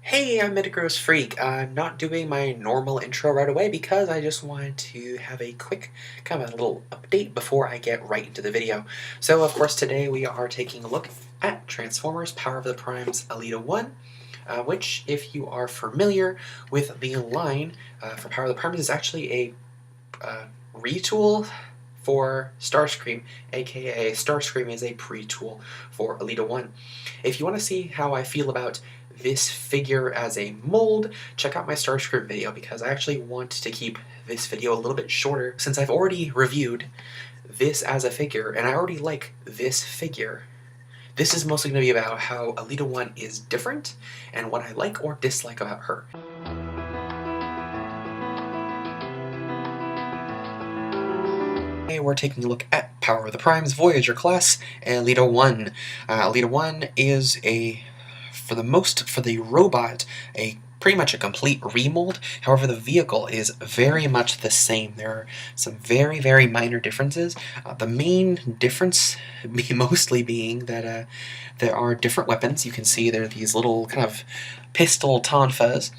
Hey, I'm Metagross Freak. I'm not doing my normal intro right away because I just wanted to have a quick kind of a little update before I get right into the video. So, of course, today we are taking a look at Transformers Power of the Primes Elita 1, which, if you are familiar with the line for Power of the Primes, is actually a retool for Starscream, aka Starscream is a pre-tool for Elita 1. If you want to see how I feel about this figure as a mold, check out my Starscream video because I actually want to keep this video a little bit shorter since I've already reviewed this as a figure and I already like this figure. This is mostly going to be about how Elita 1 is different and what I like or dislike about her. Today we're taking a look at Power of the Primes Voyager class, Elita 1. Elita 1 is for the robot, pretty much a complete remold. However, the vehicle is very much the same. There are some very, very minor differences. The main difference mostly being that there are different weapons. You can see there are these little kind of pistol tonfas.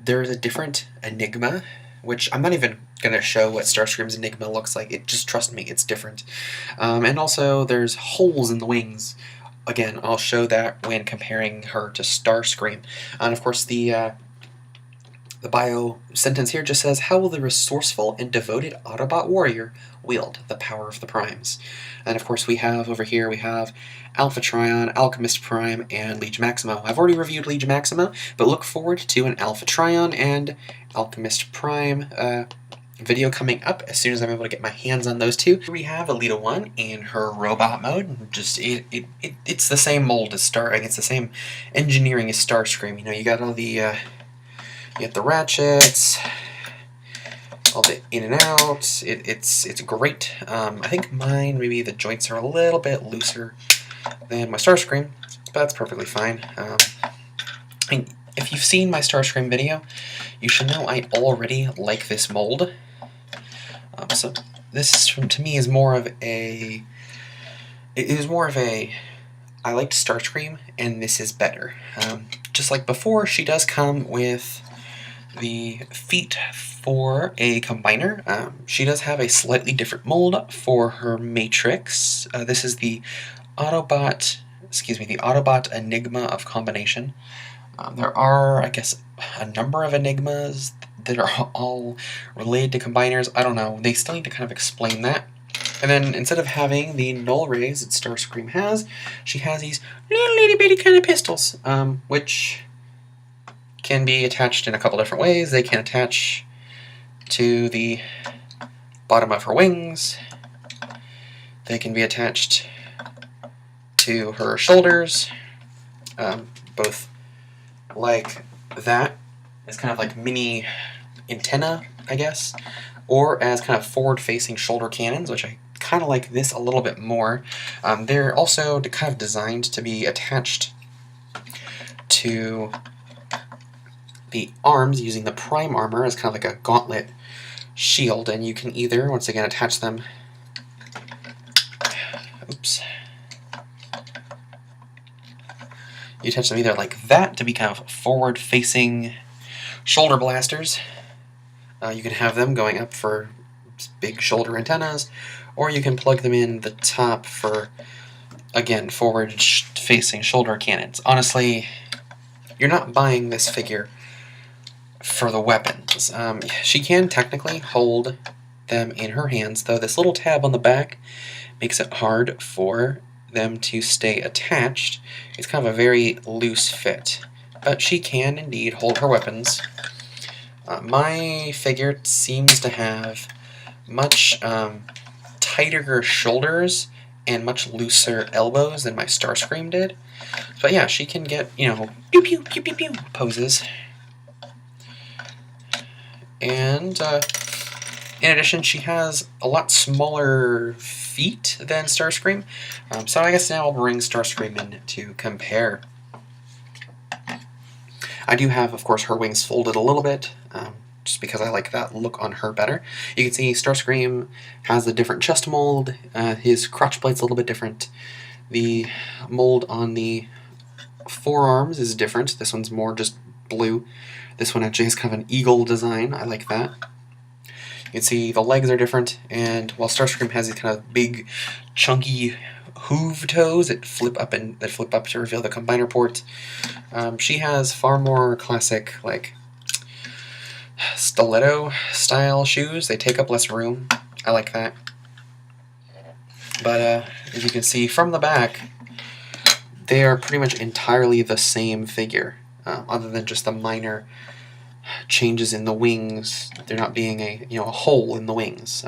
There's a different Enigma, which I'm not even going to show what Starscream's Enigma looks like. Just trust me, it's different. And also, there's holes in the wings. Again, I'll show that when comparing her to Starscream. And of course, the bio sentence here just says, "How will the resourceful and devoted Autobot warrior wield the power of the Primes?" And of course, we have over here, we have Alpha Trion, Alchemist Prime, and Liege Maximo. I've already reviewed Liege Maximo, but look forward to an Alpha Trion and Alchemist Prime video coming up as soon as I'm able to get my hands on those two. Here we have Elita 1 in her robot mode. Just it's the same mold as it's the same engineering as Starscream. You know, you got all the you got the ratchets, all the in and out. It's great. I think mine, maybe the joints are a little bit looser than my Starscream, but that's perfectly fine. And if you've seen my Starscream video, you should know I already like this mold. So this, to me, is more of a... It is more of a... I liked Starscream, and this is better. Just like before, she does come with the feet for a combiner. She does have a slightly different mold for her Matrix. This is the Autobot Enigma of combination. There are, I guess, a number of Enigmas that are all related to combiners. I don't know. They still need to kind of explain that. And then instead of having the null rays that Starscream has, she has these little itty bitty kind of pistols, which can be attached in a couple different ways. They can attach to the bottom of her wings. They can be attached to her shoulders, both like that. It's kind of like mini antenna, I guess, or as kind of forward-facing shoulder cannons, which I kind of like this a little bit more. They're also kind of designed to be attached to the arms using the prime armor as kind of like a gauntlet shield, and you can either, once again, attach them... Oops. You attach them either like that to be kind of forward-facing shoulder blasters. You can have them going up for big shoulder antennas, or you can plug them in the top for, again, forward-facing shoulder cannons. Honestly, you're not buying this figure for the weapons. She can technically hold them in her hands, though this little tab on the back makes it hard for them to stay attached. It's kind of a very loose fit, but she can indeed hold her weapons. My figure seems to have much tighter shoulders and much looser elbows than my Starscream did. But yeah, she can get, you know, pew pew pew pew pew poses. And in addition, she has a lot smaller feet than Starscream. So I guess now I'll bring Starscream in to compare. I do have, of course, her wings folded a little bit, just because I like that look on her better. You can see Starscream has a different chest mold. His crotch plate's a little bit different. The mold on the forearms is different. This one's more just blue. This one actually has kind of an eagle design. I like that. You can see the legs are different, and while Starscream has these kind of big, chunky hoof toes that flip up to reveal the combiner port, she has far more classic, like, stiletto style shoes. They take up less room. I like that. But as you can see from the back, they are pretty much entirely the same figure, other than just the minor changes in the wings. There not being a hole in the wings.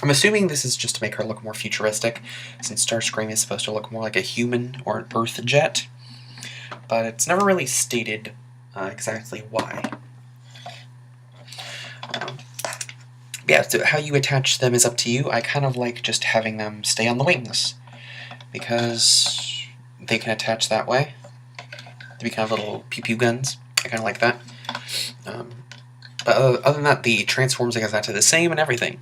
I'm assuming this is just to make her look more futuristic, since Starscream is supposed to look more like a human or an Earth jet, but it's never really stated exactly why. Yeah, so how you attach them is up to you. I kind of like just having them stay on the wings, because they can attach that way. They be kind of little pew-pew guns. I kind of like that. But other than that, the transforms are exactly the same and everything.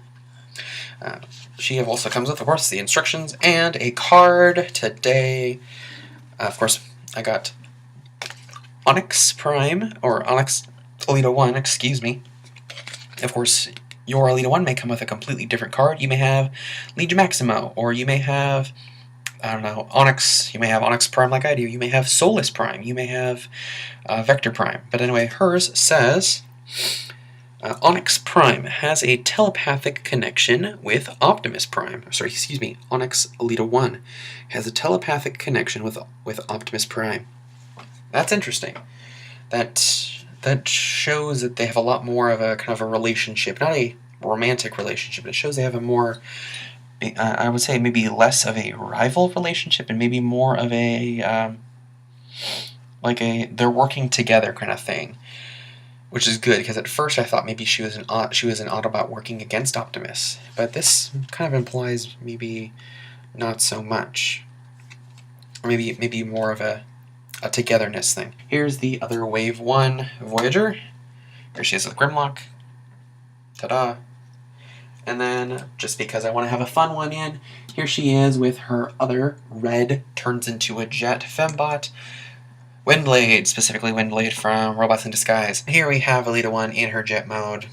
She also comes with, of course, the instructions and a card today. Of course, I got Onyx Prime, or Onyx Elita 1, excuse me. Of course, your Elita 1 may come with a completely different card. You may have Legion Maximo, or you may have, I don't know, Onyx. You may have Onyx Prime like I do. You may have Solus Prime. You may have Vector Prime. But anyway, hers says, Onyx Prime has a telepathic connection with Optimus Prime. Sorry, excuse me, Onyx Elita 1 has a telepathic connection with Optimus Prime. That's interesting. That shows that they have a lot more of a kind of a relationship, not a romantic relationship, but it shows they have a more, I would say maybe less of a rival relationship and maybe more of a, they're working together kind of thing, which is good, because at first I thought maybe she was an Autobot working against Optimus, but this kind of implies maybe not so much, or maybe more of a togetherness thing. Here's the other Wave 1 Voyager. Here she is with Grimlock. Ta-da! And then, just because I want to have a fun one in, here she is with her other red, turns into a jet fembot, Windblade, specifically Windblade from Robots in Disguise. Here we have Elita 1 in her jet mode.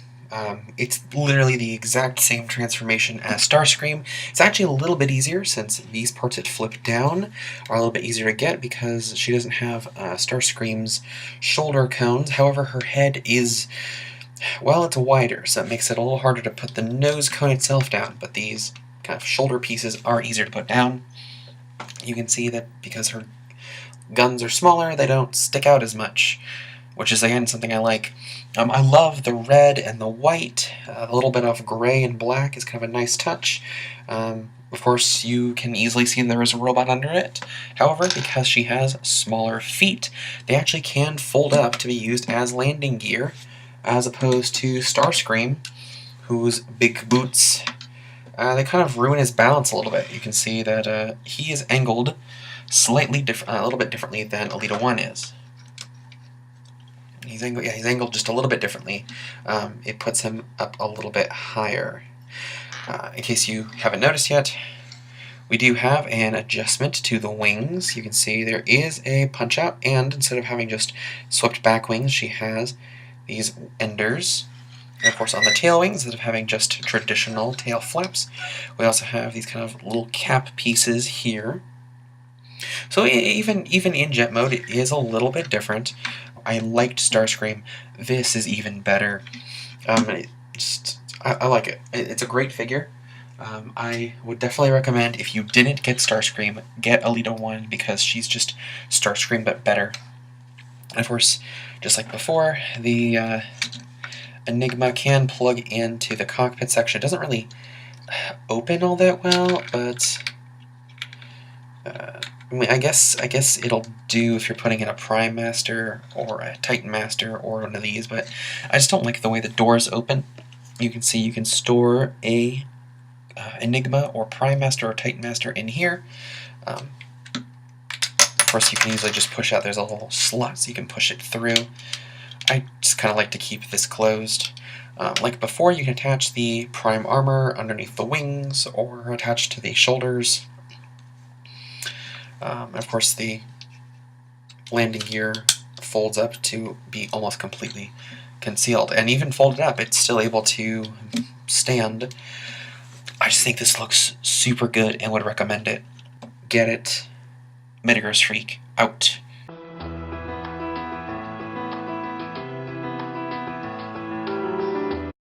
It's literally the exact same transformation as Starscream. It's actually a little bit easier, since these parts that flip down are a little bit easier to get, because she doesn't have Starscream's shoulder cones. However, her head is, well, it's wider, so it makes it a little harder to put the nose cone itself down, but these kind of shoulder pieces are easier to put down. You can see that because her guns are smaller, they don't stick out as much, which is, again, something I like. I love the red and the white. A little bit of gray and black is kind of a nice touch. Of course, you can easily see there is a robot under it. However, because she has smaller feet, they actually can fold up to be used as landing gear, as opposed to Starscream, whose big boots, they kind of ruin his balance a little bit. You can see that he is angled slightly a little bit differently than Elita 1 is. He's angled just a little bit differently. It puts him up a little bit higher. In case you haven't noticed yet, we do have an adjustment to the wings. You can see there is a punch-out, and instead of having just swept back wings, she has these enders. And of course, on the tail wings, instead of having just traditional tail flaps, we also have these kind of little cap pieces here. So even in jet mode, it is a little bit different. I liked Starscream. This is even better. I like it. It's a great figure. I would definitely recommend, if you didn't get Starscream, get Elita 1, because she's just Starscream but better. And of course, just like before, the Enigma can plug into the cockpit section. It doesn't really open all that well, but I mean, I guess it'll do if you're putting in a Prime Master or a Titan Master or one of these, but I just don't like the way the doors open. You can see you can store a Enigma or Prime Master or Titan Master in here. Of course, you can easily just push out. There's a little slot so you can push it through. I just kind of like to keep this closed. Like before, you can attach the Prime Armor underneath the wings or attach to the shoulders. Of course, the landing gear folds up to be almost completely concealed. And even folded up, it's still able to stand. I just think this looks super good and would recommend it. Get it. Metagross Freak out.